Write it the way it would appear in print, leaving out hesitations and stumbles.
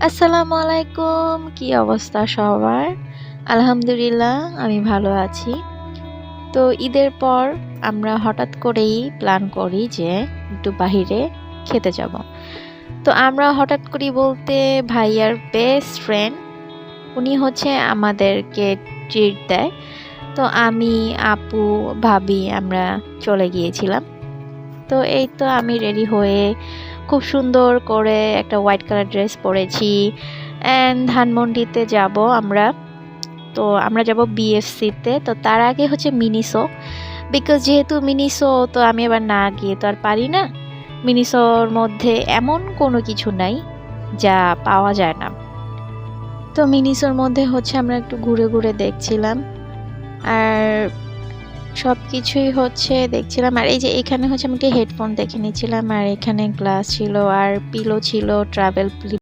আসসালামু আলাইকুম। কি অবস্থা সবার? আলহামদুলিল্লাহ আমি ভালো আছি। তো ঈদের পর আমরা হঠাৎ করেই প্ল্যান করি যে একটু বাহিরে খেতে যাব। তো আমরা হঠাৎ করি বলতে ভাইয়ার বেস্ট ফ্রেন্ড উনি হচ্ছে আমাদেরকে ট্রিট দেয়। তো আমি, আপু, ভাবি আমরা চলে গিয়েছিলাম। তো এই তো আমি রেডি হয়ে খুব সুন্দর করে একটা হোয়াইট কালার ড্রেস পরেছি অ্যান্ড ধানমন্ডিতে যাব আমরা। তো আমরা যাব বিএফসিতে। তো তার আগে হচ্ছে মিনিসো, বিকজ যেহেতু মিনিসো তো আমি এবার না গিয়ে তো আর পারি না। মিনিসোর মধ্যে এমন কোনো কিছু নাই যা পাওয়া যায় না। তো মিনিসোর মধ্যে হচ্ছে আমরা একটু ঘুরে ঘুরে দেখছিলাম আর সব কিছুই হচ্ছে দেখছিলাম। আর এই যে এখানে হচ্ছে আমি একটা হেডফোন দেখে নিচ্ছিলাম আর এখানে গ্লাস ছিল আর পিলো ছিল, ট্রাভেল